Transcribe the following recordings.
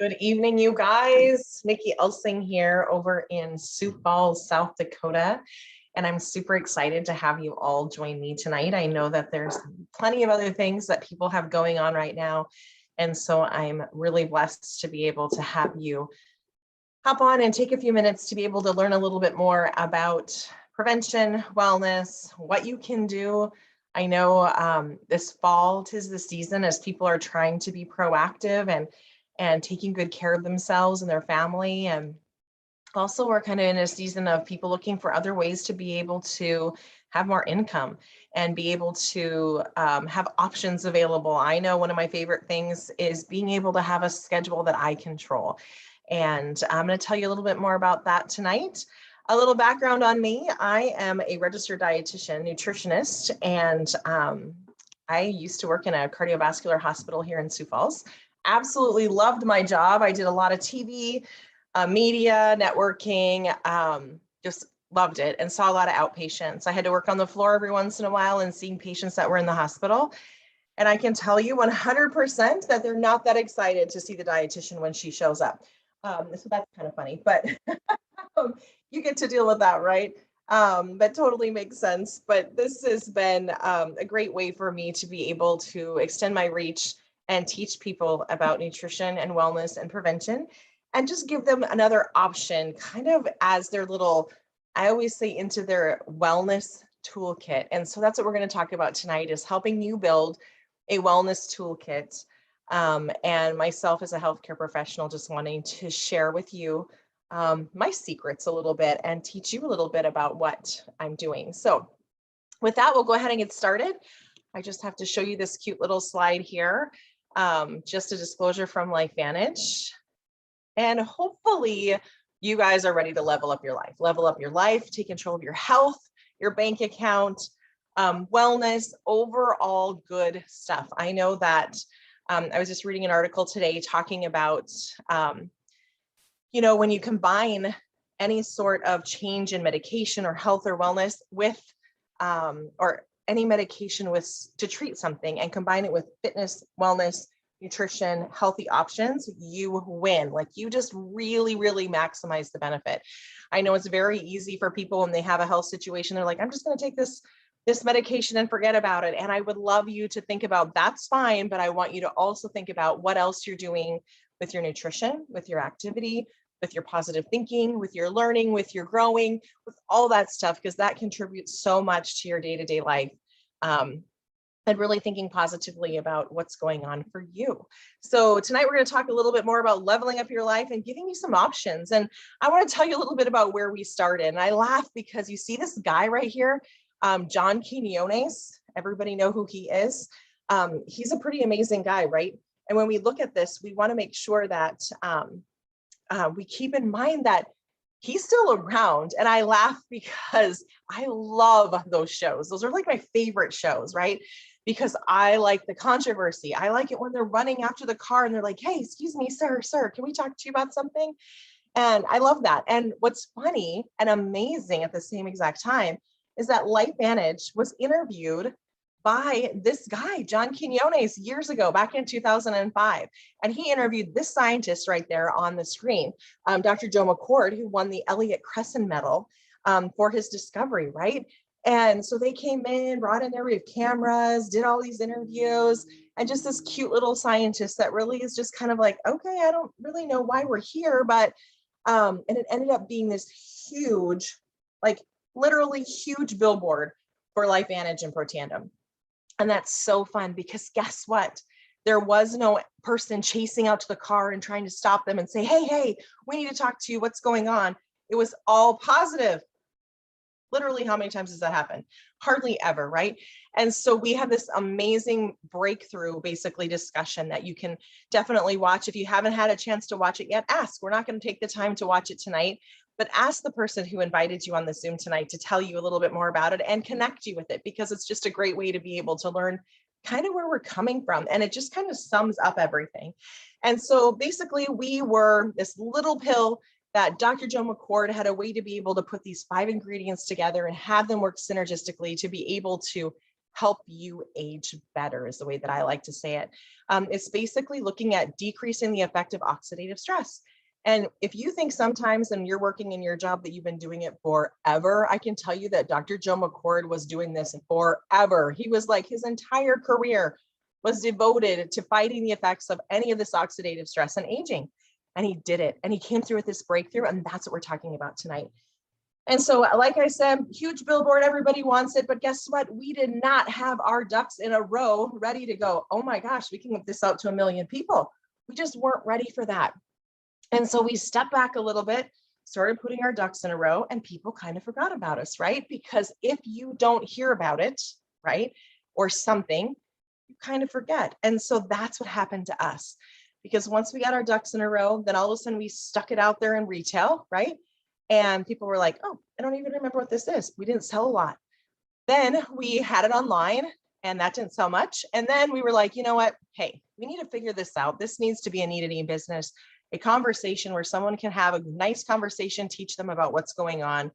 Good evening, you guys. Nikki Elsing here over in Sioux Falls, South Dakota. And I'm super excited to have you all join me tonight. I know that there's plenty of other things that people have going on right now. And so I'm really blessed to be able to have you hop on and take a few minutes to be able to learn a little bit more about prevention, wellness, what you can do. I know this fall, 'tis the season as people are trying to be proactive and taking good care of themselves and their family. And also we're kind of in a season of people looking for other ways to be able to have more income and be able to have options available. I know one of my favorite things is being able to have a schedule that I control. And I'm going to tell you a little bit more about that tonight. A little background on me. I am a registered dietitian, nutritionist, and I used to work in a cardiovascular hospital here in Sioux Falls. Absolutely loved my job. I did a lot of TV, media, networking, just loved it, and saw a lot of outpatients. I had to work on the floor every once in a while and seeing patients that were in the hospital. And I can tell you 100% that they're not that excited to see the dietitian when she shows up. So that's kind of funny, but you get to deal with that, right? That totally makes sense. But this has been a great way for me to be able to extend my reach and teach people about nutrition and wellness and prevention, and just give them another option kind of as their little, I always say, into their wellness toolkit. And so that's what we're going to talk about tonight, is helping you build a wellness toolkit. And myself as a healthcare professional, just wanting to share with you my secrets a little bit and teach you a little bit about what I'm doing. So with that, we'll go ahead and get started. I just have to show you this cute little slide here. Just a disclosure from LifeVantage. And hopefully you guys are ready to level up your life, take control of your health, your bank account, wellness, overall good stuff. I know that I was just reading an article today talking about, when you combine any sort of change in medication or health or wellness with, or any medication to treat something and combine it with fitness, wellness, nutrition, healthy options, you win. Like, you just really, really maximize the benefit. I know it's very easy for people when they have a health situation, they're like, I'm just going to take this medication and forget about it. And I would love you to think about, that's fine, but I want you to also think about what else you're doing with your nutrition, with your activity, with your positive thinking, with your learning, with your growing, with all that stuff, because that contributes so much to your day-to-day life. And really thinking positively about what's going on for you. So tonight we're going to talk a little bit more about leveling up your life and giving you some options. And I want to tell you a little bit about where we started. And I laugh because you see this guy right here, John Quinones. Everybody know who he is. He's a pretty amazing guy, right? And when we look at this, we want to make sure that we keep in mind that he's still around. And I laugh because I love those shows. Those are like my favorite shows, right? Because I like the controversy. I like it when they're running after the car and they're like, hey, excuse me, sir, can we talk to you about something? And I love that. And what's funny and amazing at the same exact time is that LifeVantage was interviewed by this guy, John Quinones, years ago, back in 2005. And he interviewed this scientist right there on the screen, Dr. Joe McCord, who won the Elliott Cresson Medal for his discovery, right? And so they came in, brought in their cameras, did all these interviews, and just this cute little scientist that really is just kind of like, okay, I don't really know why we're here, but, and it ended up being this huge, like literally huge billboard for LifeVantage and Protandim. And that's so fun because guess what? There was no person chasing out to the car and trying to stop them and say, hey, we need to talk to you. What's going on? It was all positive. Literally, how many times does that happen? Hardly ever, right? And so we have this amazing breakthrough, basically, discussion that you can definitely watch. If you haven't had a chance to watch it yet, ask. We're not going to take the time to watch it tonight, but ask the person who invited you on the Zoom tonight to tell you a little bit more about it and connect you with it, because it's just a great way to be able to learn kind of where we're coming from. And it just kind of sums up everything. And so basically, we were this little pill that Dr. Joe McCord had a way to be able to put these 5 ingredients together and have them work synergistically to be able to help you age better is the way that I like to say it. It's basically looking at decreasing the effect of oxidative stress. And if you think sometimes when you're working in your job that you've been doing it forever, I can tell you that Dr. Joe McCord was doing this forever. He was like, his entire career was devoted to fighting the effects of any of this oxidative stress and aging. And he did it. And he came through with this breakthrough. And that's what we're talking about tonight. And so, like I said, huge billboard, everybody wants it. But guess what? We did not have our ducks in a row ready to go. Oh my gosh, we can get this out to 1 million people. We just weren't ready for that. And so we stepped back a little bit, started putting our ducks in a row, and people kind of forgot about us, right? Because if you don't hear about it, right, or something, you kind of forget. And so that's what happened to us. Because once we got our ducks in a row, then all of a sudden we stuck it out there in retail, right? And people were like, oh, I don't even remember what this is. We didn't sell a lot. Then we had it online and that didn't sell much. And then we were like, you know what? Hey, we need to figure this out. This needs to be a need business, a conversation where someone can have a nice conversation, teach them about what's going on.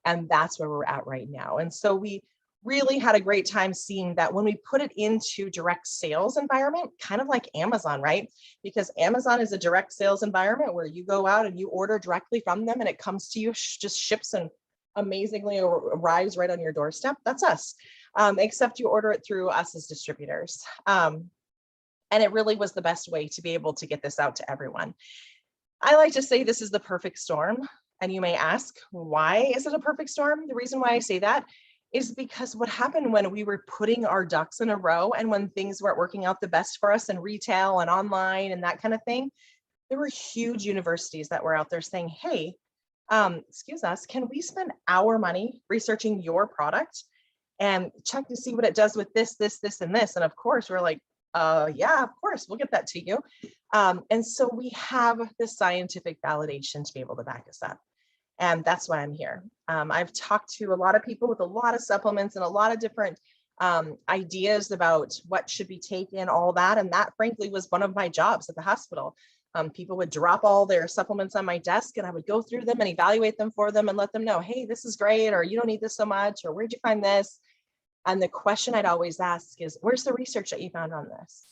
And that's where we're at right now. And so we really had a great time seeing that when we put it into direct sales environment, kind of like Amazon, right? Because Amazon is a direct sales environment where you go out and you order directly from them and it comes to you, just ships and amazingly arrives right on your doorstep. That's us, except you order it through us as distributors. And it really was the best way to be able to get this out to everyone. I like to say this is the perfect storm. And you may ask, why is it a perfect storm? The reason why I say that is because what happened when we were putting our ducks in a row and when things weren't working out the best for us in retail and online and that kind of thing, there were huge universities that were out there saying, hey, excuse us, can we spend our money researching your product and check to see what it does with this, this, this, and this? And of course, we're like, yeah, of course, we'll get that to you. And so we have the scientific validation to be able to back us up. And that's why I'm here. I've talked to a lot of people with a lot of supplements and a lot of different ideas about what should be taken, all that. And that frankly was one of my jobs at the hospital. People would drop all their supplements on my desk and I would go through them and evaluate them for them and let them know, hey, this is great, or you don't need this so much, or where'd you find this? And the question I'd always ask is, where's the research that you found on this?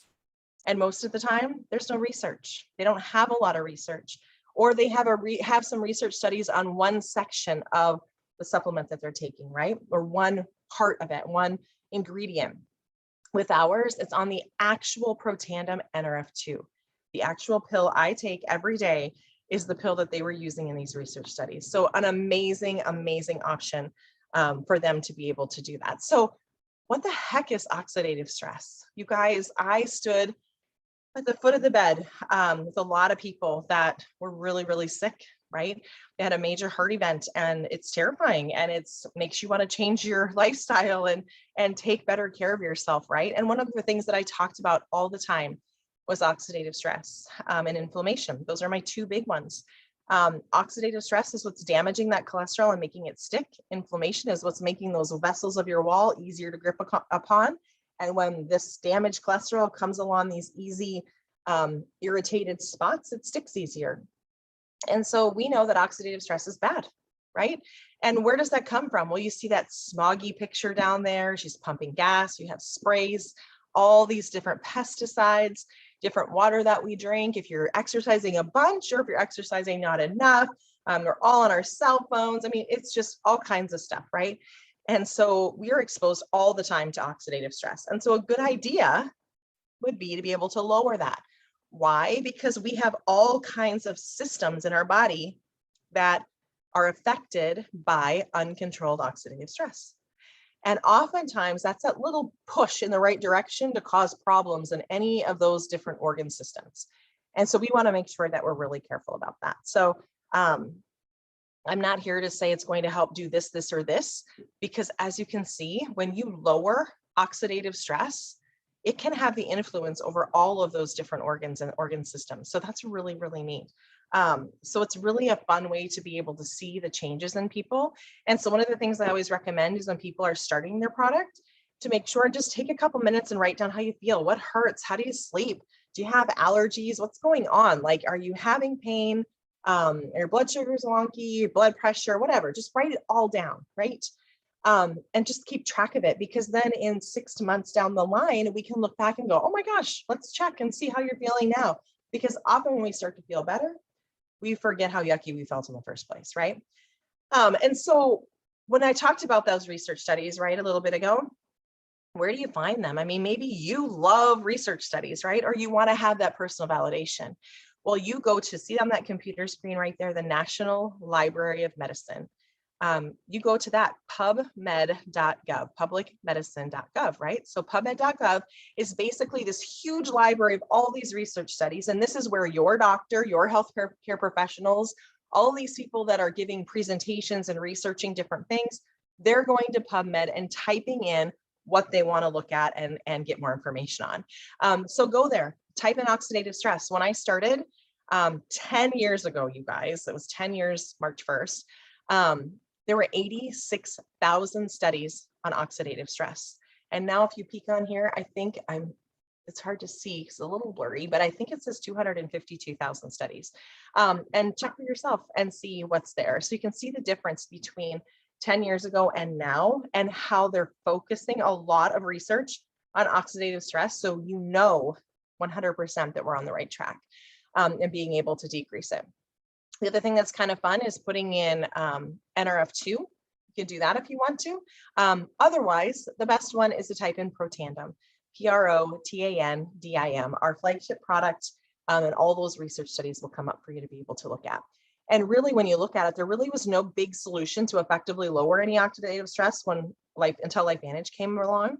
And most of the time, there's no research. They don't have a lot of research. Or they have some research studies on one section of the supplement that they're taking, right? Or one part of it, one ingredient. With ours, it's on the actual Protandim NRF2. The actual pill I take every day is the pill that they were using in these research studies. So an amazing, amazing option for them to be able to do that. So what the heck is oxidative stress? You guys, I stood at the foot of the bed with a lot of people that were really, really sick, right? They had a major heart event and it's terrifying and it makes you want to change your lifestyle and take better care of yourself, right? And one of the things that I talked about all the time was oxidative stress and inflammation. Those are my two big ones. Oxidative stress is what's damaging that cholesterol and making it stick. Inflammation is what's making those vessels of your wall easier to grip upon. And when this damaged cholesterol comes along these easy irritated spots, it sticks easier. And so we know that oxidative stress is bad, right? And where does that come from? Well, you see that smoggy picture down there. She's pumping gas. You have sprays, all these different pesticides, different water that we drink. If you're exercising a bunch or if you're exercising not enough, we're all on our cell phones. I mean, it's just all kinds of stuff, right? And so we are exposed all the time to oxidative stress. And so a good idea would be to be able to lower that. Why? Because we have all kinds of systems in our body that are affected by uncontrolled oxidative stress. And oftentimes that's that little push in the right direction to cause problems in any of those different organ systems. And so we want to make sure that we're really careful about that. So I'm not here to say it's going to help do this, this, or this, because as you can see, when you lower oxidative stress, it can have the influence over all of those different organs and organ systems. So that's really, really neat. So it's really a fun way to be able to see the changes in people. And so one of the things I always recommend is when people are starting their product, to make sure, just take a couple minutes and write down how you feel. What hurts? How do you sleep? Do you have allergies? What's going on? Like, are you having pain? Your blood sugar is wonky, blood pressure, whatever, just write it all down, right? and just keep track of it, because then in 6 months down the line, we can look back and go, oh my gosh, let's check and see how you're feeling now. Because often when we start to feel better, we forget how yucky we felt in the first place, right? And so when I talked about those research studies, right, a little bit ago, where do you find them? I mean, maybe you love research studies, right? Or you want to have that personal validation. Well, you go to see on that computer screen right there, the National Library of Medicine. You go to that pubmed.gov, publicmedicine.gov, right? So pubmed.gov is basically this huge library of all these research studies. And this is where your doctor, your healthcare professionals, all these people that are giving presentations and researching different things, they're going to PubMed and typing in what they want to look at and get more information on. So go there, type in oxidative stress. When I started 10 years ago, you guys, it was 10 years, March 1st, there were 86,000 studies on oxidative stress. And now if you peek on here, I think it's hard to see, it's a little blurry, but I think it says 252,000 studies. And check for yourself and see what's there. So you can see the difference between 10 years ago and now, and how they're focusing a lot of research on oxidative stress. So you know 100% that we're on the right track and being able to decrease it. The other thing that's kind of fun is putting in NRF2. You can do that if you want to. Otherwise, the best one is to type in Protandim, Protandim, our flagship product, and all those research studies will come up for you to be able to look at. And really, when you look at it, there really was no big solution to effectively lower any oxidative stress until LifeVantage came along.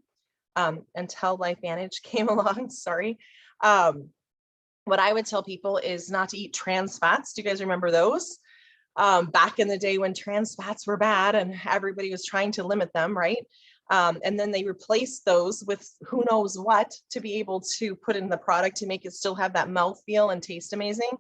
Sorry. What I would tell people is not to eat trans fats. Do you guys remember those? Back in the day when trans fats were bad and everybody was trying to limit them, right? And then they replaced those with who knows what to be able to put in the product to make it still have that mouthfeel and taste amazing.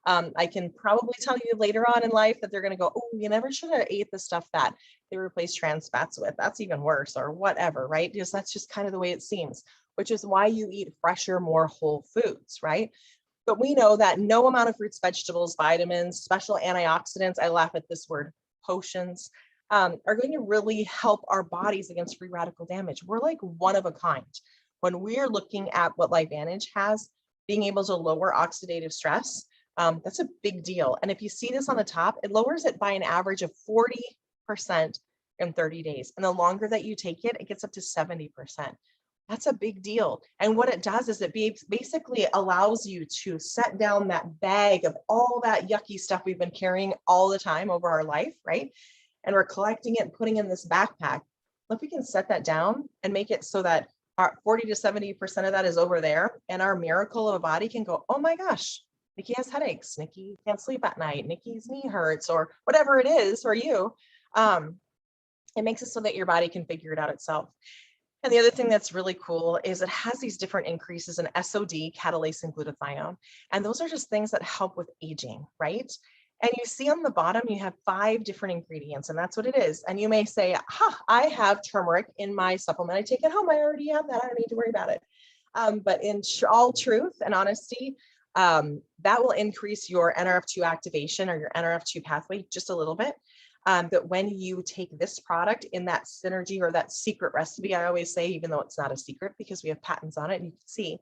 I can probably tell you later on in life that they're going to go, oh, you never should have ate the stuff that they replaced trans fats with. That's even worse, or whatever, right? Because that's just kind of the way it seems, which is why you eat fresher, more whole foods, right? But we know that no amount of fruits, vegetables, vitamins, special antioxidants, I laugh at this word, potions, are going to really help our bodies against free radical damage. We're like one of a kind. When we're looking at what LifeVantage has, being able to lower oxidative stress, that's a big deal. And if you see this on the top, it lowers it by an average of 40% in 30 days. And the longer that you take it, it gets up to 70%. That's a big deal. And what it does is it basically allows you to set down that bag of all that yucky stuff we've been carrying all the time over our life, right? And we're collecting it and putting in this backpack. If we can set that down and make it so that our 40 to 70% of that is over there, and our miracle of a body can go, oh my gosh, Nikki has headaches, Nikki can't sleep at night, Nikki's knee hurts, or whatever it is for you. It makes it so that your body can figure it out itself. And the other thing that's really cool is it has these different increases in SOD, catalase, and glutathione. And those are just things that help with aging, right? And you see on the bottom, you have 5 different ingredients, and that's what it is. And you may say, I have turmeric in my supplement I take at home. I already have that. I don't need to worry about it. But in all truth and honesty, that will increase your NRF2 activation or your NRF2 pathway just a little bit. But when you take this product in that synergy or that secret recipe, I always say, even though it's not a secret because we have patents on it and you can see,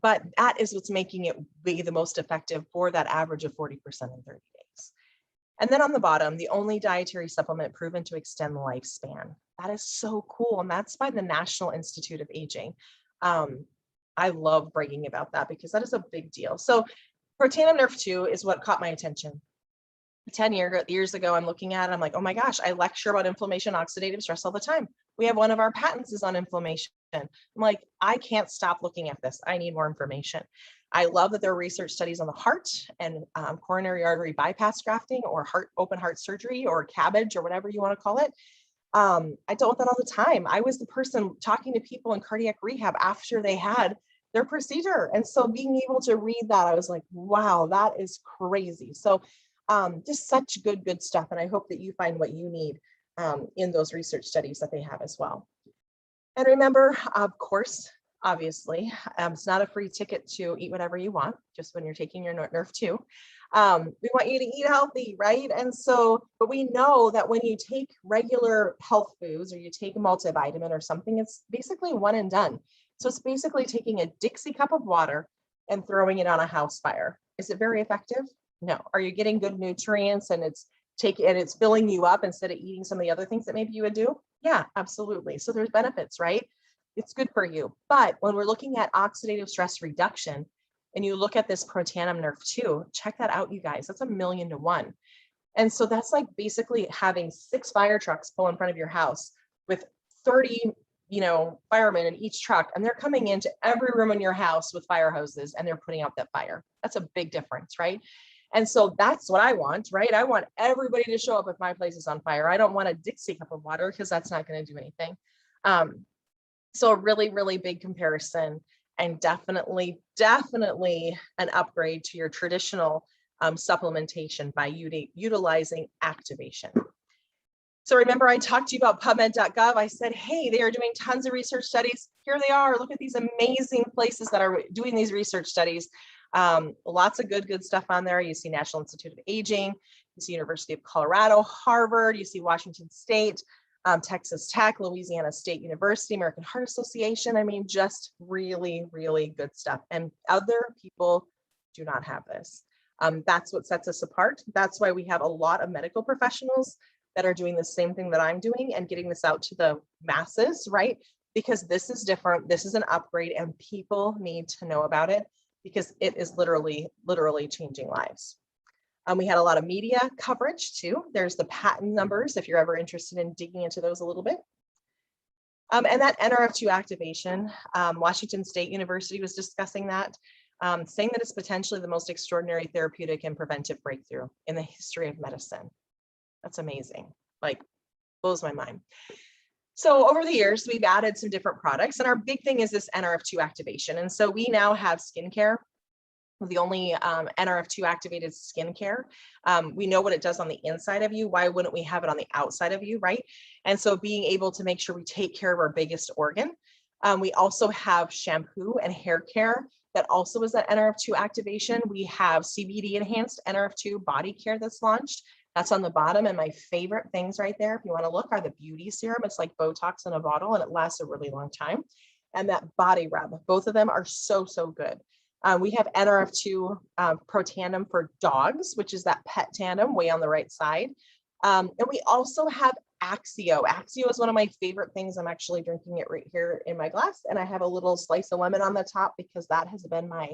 but that is what's making it be the most effective for that average of 40% in 30 days. And then on the bottom, the only dietary supplement proven to extend lifespan. That is so cool. And that's by the National Institute of Aging. I love bragging about that because that is a big deal. So Protandim Nerf 2 is what caught my attention. 10 years ago, I'm looking at it, I'm like, oh my gosh, I lecture about inflammation, oxidative stress all the time. We have one of our patents is on inflammation. I'm like, I can't stop looking at this. I need more information. I love that there are research studies on the heart and coronary artery bypass grafting or open heart surgery or cabbage or whatever you want to call it. I dealt with that all the time. I was the person talking to people in cardiac rehab after they had their procedure. And so being able to read that, I was like, wow, that is crazy. So just such good stuff. And I hope that you find what you need in those research studies that they have as well. And remember, of course, obviously. It's not a free ticket to eat whatever you want, just when you're taking your Nerf 2. We want you to eat healthy, right? And so, but we know that when you take regular health foods or you take a multivitamin or something, it's basically one and done. So it's basically taking a Dixie cup of water and throwing it on a house fire. Is it very effective? No. Are you getting good nutrients and it's filling you up instead of eating some of the other things that maybe you would do? Yeah, absolutely. So there's benefits, right? It's good for you. But when we're looking at oxidative stress reduction, and you look at this Protandim Nerf 2, check that out, you guys. That's 1,000,000 to 1. And so that's like basically having 6 fire trucks pull in front of your house with 30, firemen in each truck, and they're coming into every room in your house with fire hoses and they're putting out that fire. That's a big difference, right? And so that's what I want, right? I want everybody to show up if my place is on fire. I don't want a Dixie cup of water because that's not going to do anything. So a really, really big comparison, and definitely an upgrade to your traditional supplementation by utilizing activation. So remember, I talked to you about PubMed.gov. I said, hey, they are doing tons of research studies. Here they are. Look at these amazing places that are doing these research studies. Lots of good stuff on there. You see National Institute of Aging, you see University of Colorado, Harvard, you see Washington State, Texas Tech, Louisiana State University, American Heart Association. I mean, just really, really good stuff. And other people do not have this. That's what sets us apart. That's why we have a lot of medical professionals that are doing the same thing that I'm doing and getting this out to the masses, right? Because this is different. This is an upgrade and people need to know about it because it is literally changing lives. We had a lot of media coverage too. There's the patent numbers if you're ever interested in digging into those a little bit. And that NRF2 activation, Washington State University was discussing that, saying that it's potentially the most extraordinary therapeutic and preventive breakthrough in the history of medicine. That's amazing, like blows my mind. So over the years, we've added some different products, and our big thing is this NRF2 activation. And so we now have skincare, the only NRF2 activated skincare. We know what it does on the inside of you. Why wouldn't we have it on the outside of you, right? And so being able to make sure we take care of our biggest organ. We also have shampoo and hair care that also is that NRF2 activation. We have CBD enhanced NRF2 body care that's launched. That's on the bottom. And my favorite things right there, if you want to look, are the beauty serum. It's like Botox in a bottle and it lasts a really long time. And that body rub, both of them are so good. We have NRF2 Protandim for dogs, which is that pet tandem way on the right side. And we also have Axio. Axio is one of my favorite things. I'm actually drinking it right here in my glass. And I have a little slice of lemon on the top because that has been my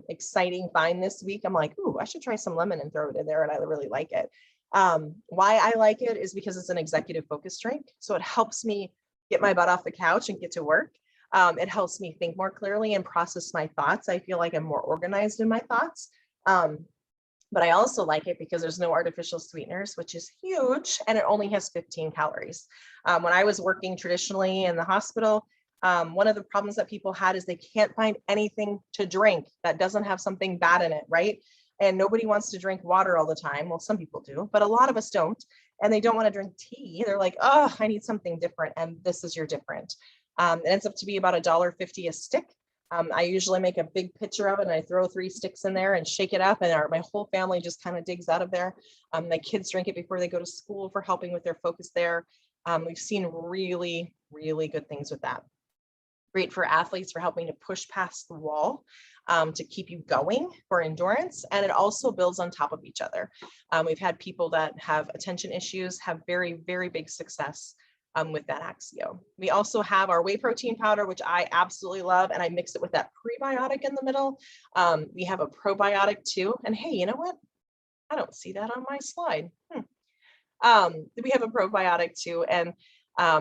exciting find this week. I'm like, ooh, I should try some lemon and throw it in there. And I really like it. Why I like it is because it's an executive focus drink. So it helps me get my butt off the couch and get to work. It helps me think more clearly and process my thoughts. I feel like I'm more organized in my thoughts. But I also like it because there's no artificial sweeteners, which is huge. And it only has 15 calories. When I was working traditionally in the hospital, one of the problems that people had is they can't find anything to drink that doesn't have something bad in it, right? And nobody wants to drink water all the time. Well, some people do, but a lot of us don't. And they don't want to drink tea. They're like, oh, I need something different. And this is your different. It ends up to be about $1.50 a stick. I usually make a big pitcher of it and I throw 3 sticks in there and shake it up, and my whole family just kind of digs out of there. My kids drink it before they go to school for helping with their focus there. We've seen really, really good things with that. Great for athletes for helping to push past the wall, to keep you going for endurance. And it also builds on top of each other. We've had people that have attention issues have very, very big success with that Axio. We also have our whey protein powder, which I absolutely love. And I mix it with that prebiotic in the middle. We have a probiotic too. And hey, you know what? I don't see that on my slide. We have a probiotic too. And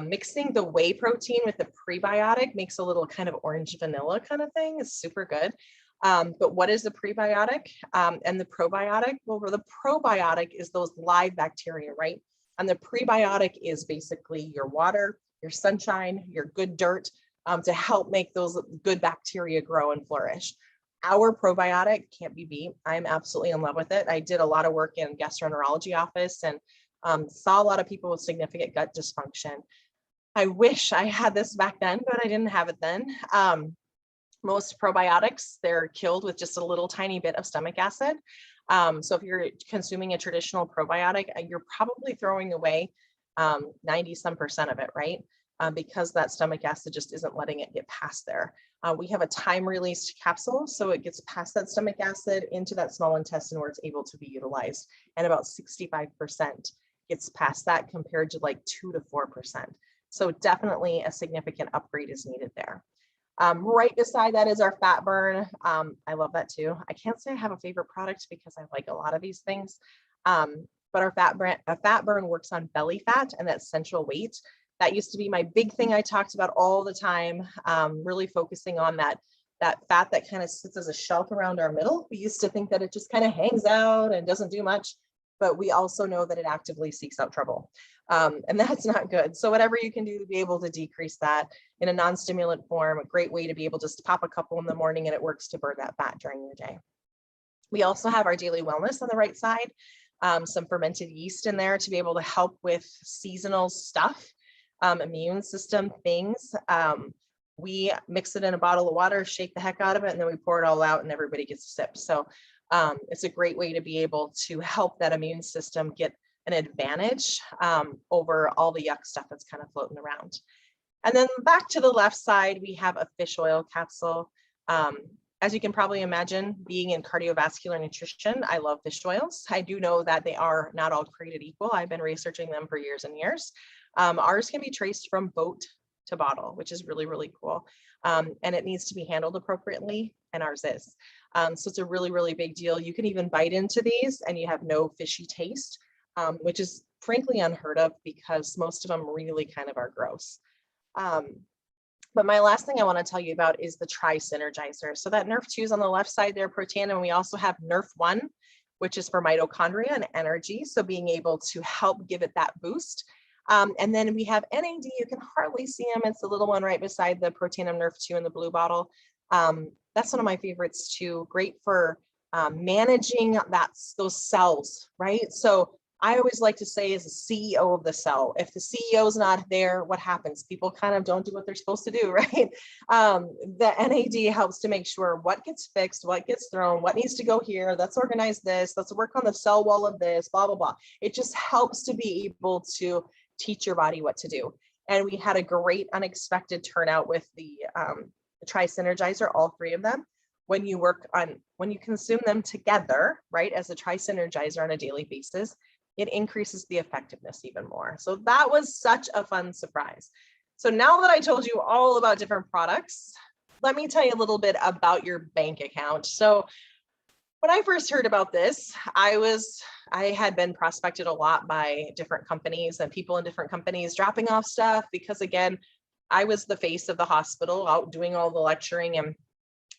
mixing the whey protein with the prebiotic makes a little kind of orange vanilla kind of thing. It's super good. But what is the prebiotic and the probiotic? Well, the probiotic is those live bacteria, right? And the prebiotic is basically your water, your sunshine, your good dirt, to help make those good bacteria grow and flourish. Our probiotic can't be beat. I'm absolutely in love with it. I did a lot of work in gastroenterology office and saw a lot of people with significant gut dysfunction. I wish I had this back then, but I didn't have it then. Most probiotics, they're killed with just a little tiny bit of stomach acid. So if you're consuming a traditional probiotic, you're probably throwing away 90% of it, right? Because that stomach acid just isn't letting it get past there. We have a time-released capsule, so it gets past that stomach acid into that small intestine where it's able to be utilized. And about 65% gets past that compared to like 2 to 4%. So definitely a significant upgrade is needed there. Right beside that is our fat burn. I love that too. I can't say I have a favorite product because I like a lot of these things. But our fat burn works on belly fat and that central weight. That used to be my big thing I talked about all the time, really focusing on that fat that kind of sits as a shelf around our middle. We used to think that it just kind of hangs out and doesn't do much, but we also know that it actively seeks out trouble. And that's not good. So whatever you can do to be able to decrease that in a non-stimulant form, a great way to be able to just pop a couple in the morning and it works to burn that fat during your day. We also have our daily wellness on the right side, some fermented yeast in there to be able to help with seasonal stuff, immune system things. We mix it in a bottle of water, shake the heck out of it, and then we pour it all out and everybody gets a sip. So it's a great way to be able to help that immune system get an advantage over all the yuck stuff that's kind of floating around. And then back to the left side, we have a fish oil capsule. As you can probably imagine, being in cardiovascular nutrition, I love fish oils. I do know that they are not all created equal. I've been researching them for years and years. Ours can be traced from boat to bottle, which is really, really cool. And it needs to be handled appropriately, and ours is. So it's a really, really big deal. You can even bite into these and you have no fishy taste, which is frankly unheard of because most of them really kind of are gross. But my last thing I want to tell you about is the Tri-Synergizer. So that Nerf 2 is on the left side there, protein, and we also have Nerf 1, which is for mitochondria and energy. So being able to help give it that boost. And then we have NAD, you can hardly see them. It's the little one right beside the protein Nerf 2 in the blue bottle. That's one of my favorites too. Great for managing those cells, right? So I always like to say as a CEO of the cell, if the CEO is not there, what happens? People kind of don't do what they're supposed to do, right? The NAD helps to make sure what gets fixed, what gets thrown, what needs to go here. Let's organize this. Let's work on the cell wall of this, blah, blah, blah. It just helps to be able to teach your body what to do. And we had a great unexpected turnout with the Tri-Synergizer, all three of them. When you consume them together, right, as a Tri-Synergizer on a daily basis, it increases the effectiveness even more. So that was such a fun surprise. So now that I told you all about different products, let me tell you a little bit about your bank account. So when I first heard about this, I had been prospected a lot by different companies and people in different companies dropping off stuff because, again, I was the face of the hospital out doing all the lecturing and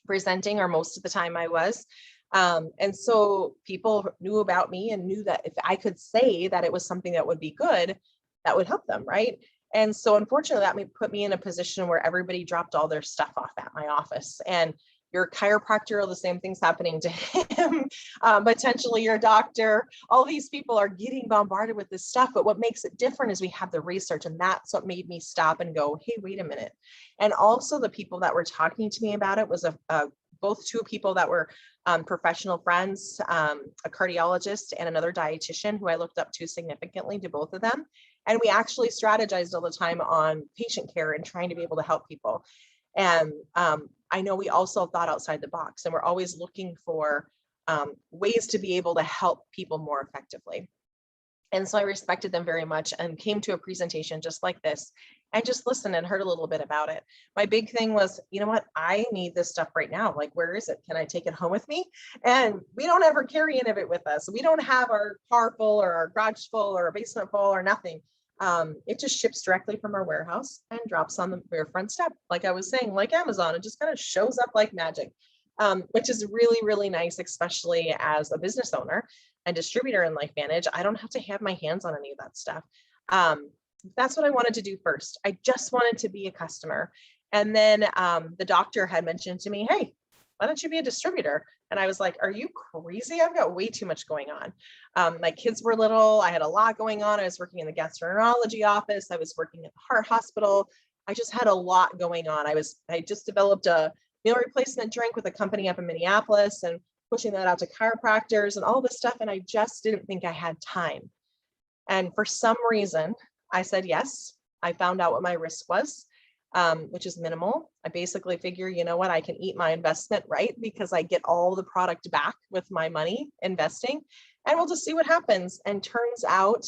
presenting, or most of the time I was. And so people knew about me and knew that if I could say that it was something that would be good, that would help them, right? And so unfortunately, that put me in a position where everybody dropped all their stuff off at my office. And your chiropractor, the same thing's happening to him, potentially your doctor. All these people are getting bombarded with this stuff, but what makes it different is we have the research, and that's what made me stop and go, hey, wait a minute. And also the people that were talking to me about it was both two people that were professional friends, a cardiologist and another dietitian who I looked up to significantly to both of them. And we actually strategized all the time on patient care and trying to be able to help people. And I know we also thought outside the box, and we're always looking for ways to be able to help people more effectively. And so I respected them very much and came to a presentation just like this and just listened and heard a little bit about it. My big thing was, you know what, I need this stuff right now. Like, where is it? Can I take it home with me? And we don't ever carry any of it with us. We don't have our car full or our garage full or a basement full or nothing. It just ships directly from our warehouse and drops on the front step. Like I was saying, like Amazon, it just kind of shows up like magic, which is really, really nice, especially as a business owner and distributor in LifeVantage. I don't have to have my hands on any of that stuff. That's what I wanted to do first. I just wanted to be a customer. And then the doctor had mentioned to me, hey, why don't you be a distributor? And I was like, are you crazy? I've got way too much going on. My kids were little. I had a lot going on. I was working in the gastroenterology office. I was working at the heart hospital. I just had a lot going on. I just developed a meal replacement drink with a company up in Minneapolis and pushing that out to chiropractors and all this stuff. And I just didn't think I had time. And for some reason, I said yes. I found out what my risk was, which is minimal. I basically figure, you know what, I can eat my investment, right? Because I get all the product back with my money investing, and we'll just see what happens. And turns out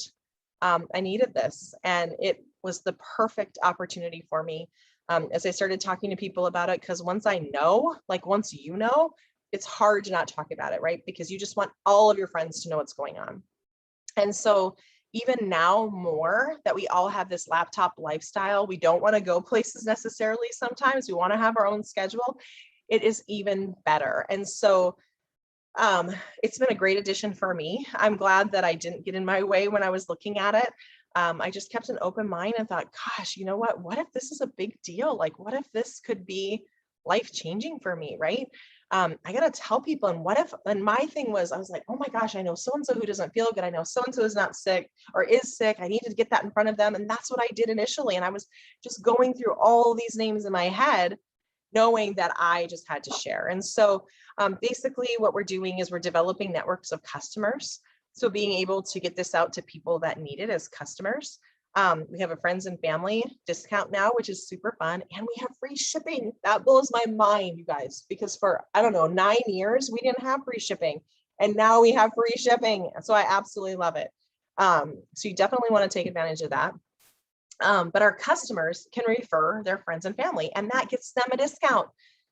I needed this, and it was the perfect opportunity for me. As I started talking to people about it, because once I know, like once you know, it's hard to not talk about it, right? Because you just want all of your friends to know what's going on. And so even now more that we all have this laptop lifestyle, we don't want to go places necessarily. Sometimes we want to have our own schedule. It is even better. And so it's been a great addition for me. I'm glad that I didn't get in my way when I was looking at it. I just kept an open mind and thought, gosh, you know what if this is a big deal? Like, what if this could be life-changing for me, right? I got to tell people, and my thing was, I was like, oh my gosh, I know so-and-so who doesn't feel good. I know so-and-so is not sick or is sick. I need to get that in front of them. And that's what I did initially. And I was just going through all these names in my head, knowing that I just had to share. And so basically what we're doing is we're developing networks of customers. So being able to get this out to people that need it as customers. We have a friends and family discount now, which is super fun. And we have free shipping. That blows my mind, you guys, because for, I don't know, 9 years, we didn't have free shipping. And now we have free shipping. So I absolutely love it. So you definitely want to take advantage of that. But our customers can refer their friends and family, and that gets them a discount.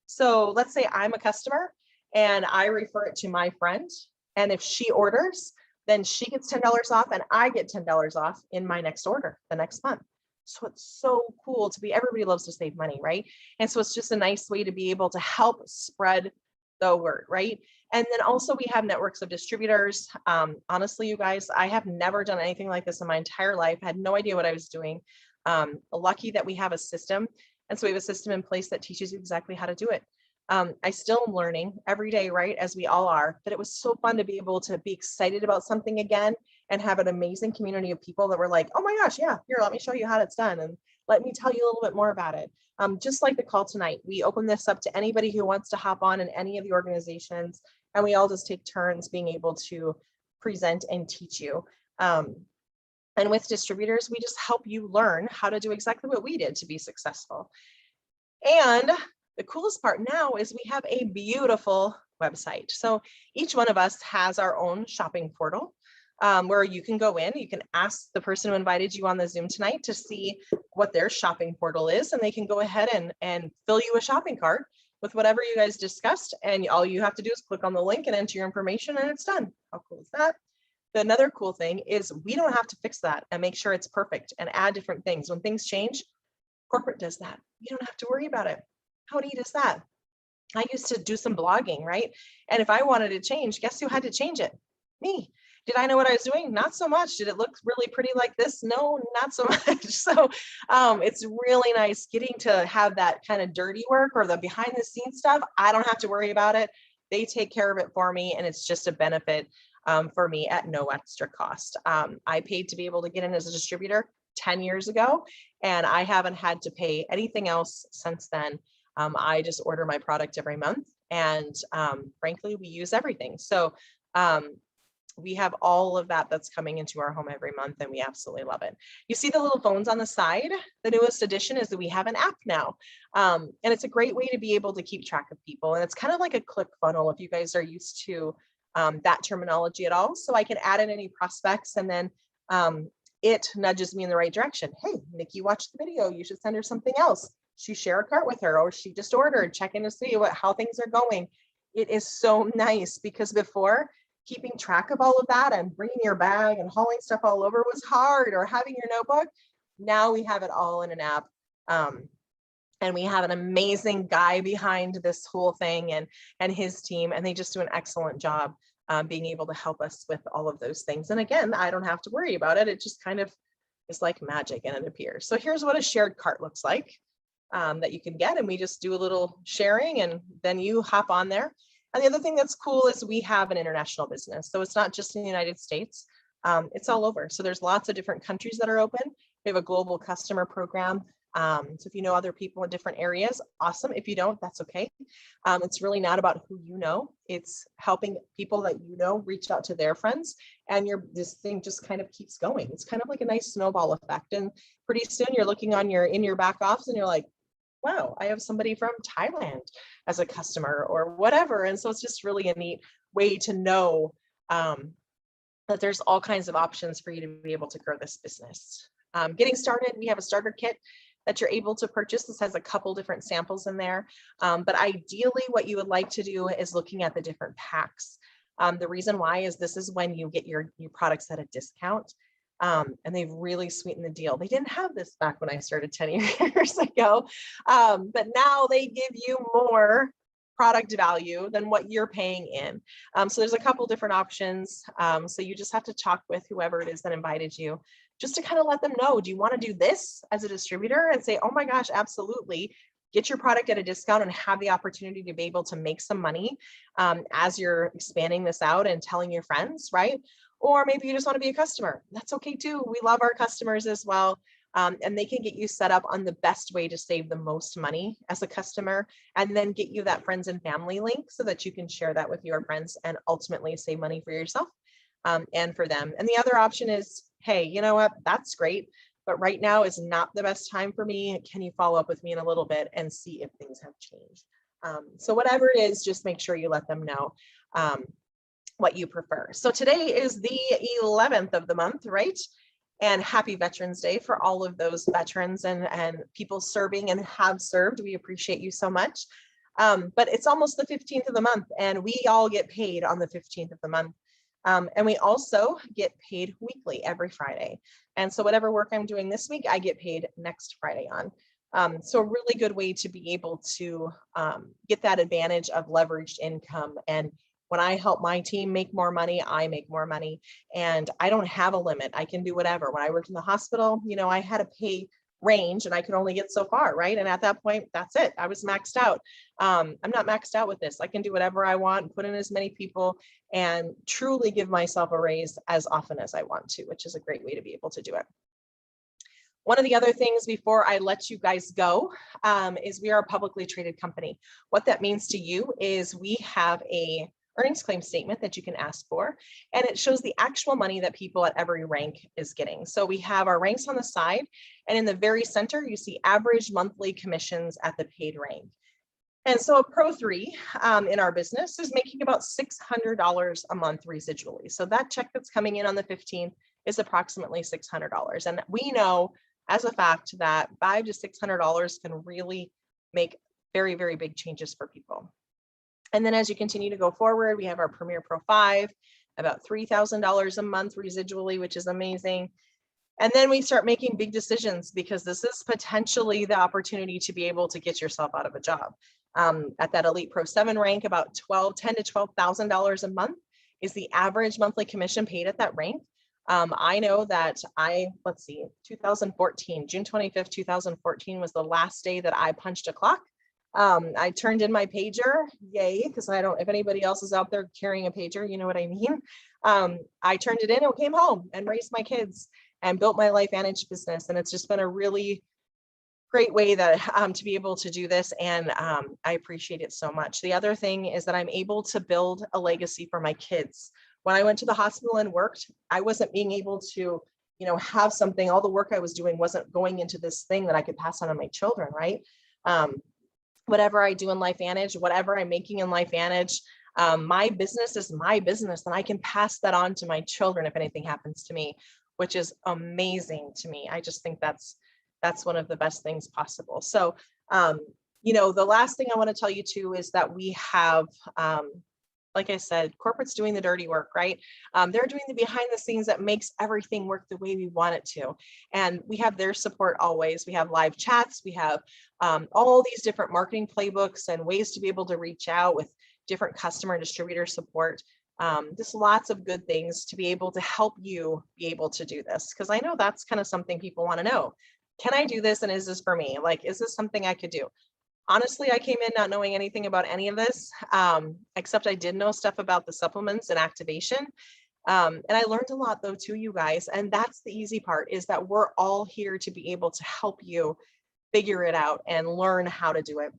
So let's say I'm a customer and I refer it to my friend. And if she orders, then she gets $10 off and I get $10 off in my next order the next month. So it's so cool to be, everybody loves to save money, right? And so it's just a nice way to be able to help spread the word, right? And then also we have networks of distributors. Honestly, you guys, I have never done anything like this in my entire life. I had no idea what I was doing. Lucky that we have a system. And so we have a system in place that teaches you exactly how to do it. I still am learning every day, right? As we all are, but it was so fun to be able to be excited about something again and have an amazing community of people that were like, oh my gosh, yeah, here, let me show you how it's done. And let me tell you a little bit more about it. Just like the call tonight, we open this up to anybody who wants to hop on in any of the organizations, and we all just take turns being able to present and teach you. And with distributors, we just help you learn how to do exactly what we did to be successful. And the coolest part now is we have a beautiful website. So each one of us has our own shopping portal where you can go in, you can ask the person who invited you on the Zoom tonight to see what their shopping portal is, and they can go ahead and fill you a shopping cart with whatever you guys discussed. And all you have to do is click on the link and enter your information and it's done. How cool is that? Another cool thing is we don't have to fix that and make sure it's perfect and add different things. When things change, corporate does that. You don't have to worry about it. How neat is that? I used to do some blogging, right? And if I wanted to change, guess who had to change it? Me. Did I know what I was doing? Not so much. Did it look really pretty like this? No, not so much. So it's really nice getting to have that kind of dirty work or the behind the scenes stuff. I don't have to worry about it. They take care of it for me, and it's just a benefit for me at no extra cost. I paid to be able to get in as a distributor 10 years ago, and I haven't had to pay anything else since then. I just order my product every month, and frankly, we use everything. So we have all of that that's coming into our home every month, and we absolutely love it. You see the little phones on the side? The newest addition is that we have an app now, and it's a great way to be able to keep track of people. And it's kind of like a click funnel if you guys are used to that terminology at all. So I can add in any prospects, and then it nudges me in the right direction. Hey, Nikki watched the video. You should send her something else. She share a cart with her, or she just ordered, check in to see how things are going. It is so nice, because before, keeping track of all of that and bringing your bag and hauling stuff all over was hard, or having your notebook. Now we have it all in an app. And we have an amazing guy behind this whole thing and his team, and they just do an excellent job being able to help us with all of those things. And again, I don't have to worry about it. It just kind of is like magic, and it appears. So here's what a shared cart looks like. that you can get, and we just do a little sharing and then you hop on there. And the other thing that's cool is we have an international business. So it's not just in the United States, it's all over. So there's lots of different countries that are open. We have a global customer program. So if you know other people in different areas, awesome. If you don't, that's okay. It's really not about who you know. It's helping people that you know reach out to their friends, and this thing just kind of keeps going. It's kind of like a nice snowball effect. And pretty soon you're looking in your back office and you're like, wow, I have somebody from Thailand as a customer or whatever. And so it's just really a neat way to know that there's all kinds of options for you to be able to grow this business. Getting started, we have a starter kit that you're able to purchase. This has a couple different samples in there, but ideally what you would like to do is looking at the different packs. The reason why is this is when you get your products at a discount, and they've really sweetened the deal. They didn't have this back when I started 10 years ago, but now they give you more product value than what you're paying in. So there's a couple different options. So you just have to talk with whoever it is that invited you, just to kind of let them know, do you want to do this as a distributor? And say, oh my gosh, absolutely. Get your product at a discount and have the opportunity to be able to make some money as you're expanding this out and telling your friends, right? Or maybe you just want to be a customer. That's okay too. We love our customers as well. And they can get you set up on the best way to save the most money as a customer, and then get you that friends and family link so that you can share that with your friends and ultimately save money for yourself and for them. And the other option is, hey, you know what, that's great, but right now is not the best time for me. Can you follow up with me in a little bit and see if things have changed? So whatever it is, just make sure you let them know what you prefer. So today is the 11th of the month, right? And happy Veterans Day for all of those veterans and people serving and have served. We appreciate you so much. But it's almost the 15th of the month, and we all get paid on the 15th of the month. And we also get paid weekly every Friday. And so whatever work I'm doing this week, I get paid next Friday on. So a really good way to be able to get that advantage of leveraged income. And when I help my team make more money, I make more money, and I don't have a limit. I can do whatever. When I worked in the hospital, you know, I had a pay range and I could only get so far, right? And at that point, that's it. I was maxed out. I'm not maxed out with this. I can do whatever I want, put in as many people, and truly give myself a raise as often as I want to, which is a great way to be able to do it. One of the other things before I let you guys go is we are a publicly traded company. What that means to you is we have a earnings claim statement that you can ask for, and it shows the actual money that people at every rank is getting. So we have our ranks on the side, and in the very center, you see average monthly commissions at the paid rank. And so a Pro 3 in our business is making about $600 a month residually. So that check that's coming in on the 15th is approximately $600. And we know as a fact that $500 to $600 can really make very, very big changes for people. And then as you continue to go forward, we have our Premier Pro 5, about $3,000 a month residually, which is amazing. And then we start making big decisions, because this is potentially the opportunity to be able to get yourself out of a job. At that Elite Pro 7 rank, about $10,000 to $12,000 a month is the average monthly commission paid at that rank. I know that let's see, 2014, June 25th, 2014 was the last day that I punched a clock. I turned in my pager, yay, because if anybody else is out there carrying a pager, you know what I mean. I turned it in and came home and raised my kids and built my LifeVantage business. And it's just been a really great way that to be able to do this. And I appreciate it so much. The other thing is that I'm able to build a legacy for my kids. When I went to the hospital and worked, I wasn't being able to, have something, all the work I was doing wasn't going into this thing that I could pass on to my children, right? Whatever I do in LifeVantage, whatever I'm making in LifeVantage, my business is my business, and I can pass that on to my children if anything happens to me, which is amazing to me. I just think that's one of the best things possible. So, the last thing I want to tell you too is that we have, like I said, corporate's doing the dirty work, right? They're doing the behind the scenes that makes everything work the way we want it to. And we have their support always. We have live chats. We have all these different marketing playbooks and ways to be able to reach out with different customer and distributor support. Just lots of good things to be able to help you be able to do this. Because I know that's kind of something people want to know. can I do this? And is this for me? Like, is this something I could do? Honestly, I came in not knowing anything about any of this, except I did know stuff about the supplements and activation. And I learned a lot though too, you guys. And that's the easy part, is that we're all here to be able to help you figure it out and learn how to do it.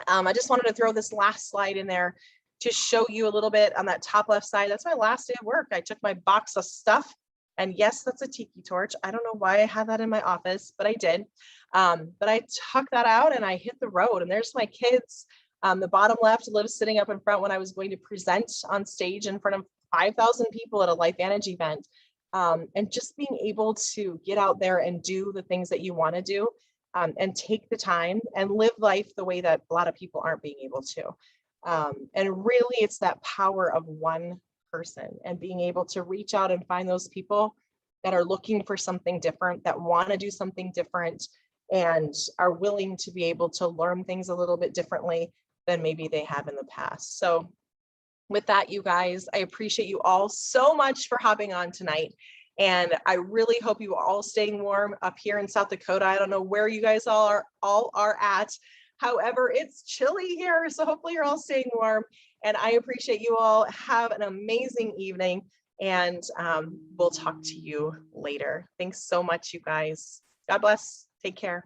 I just wanted to throw this last slide in there to show you a little bit on that top left side. That's my last day of work. I took my box of stuff, and yes, that's a tiki torch. I don't know why I had that in my office, but I did. But I took that out and I hit the road, and there's my kids. The bottom left lives sitting up in front when I was going to present on stage in front of 5,000 people at a LifeVantage event. And just being able to get out there and do the things that you want to do, and take the time and live life the way that a lot of people aren't being able to. And really, it's that power of one person and being able to reach out and find those people that are looking for something different, that want to do something different, and are willing to be able to learn things a little bit differently than maybe they have in the past. So with that, you guys, I appreciate you all so much for hopping on tonight. And I really hope you are all staying warm up here in South Dakota. I don't know where you guys all are at. However, it's chilly here, so hopefully you're all staying warm. And I appreciate you all. Have an amazing evening, and we'll talk to you later. Thanks so much, you guys. God bless. Take care.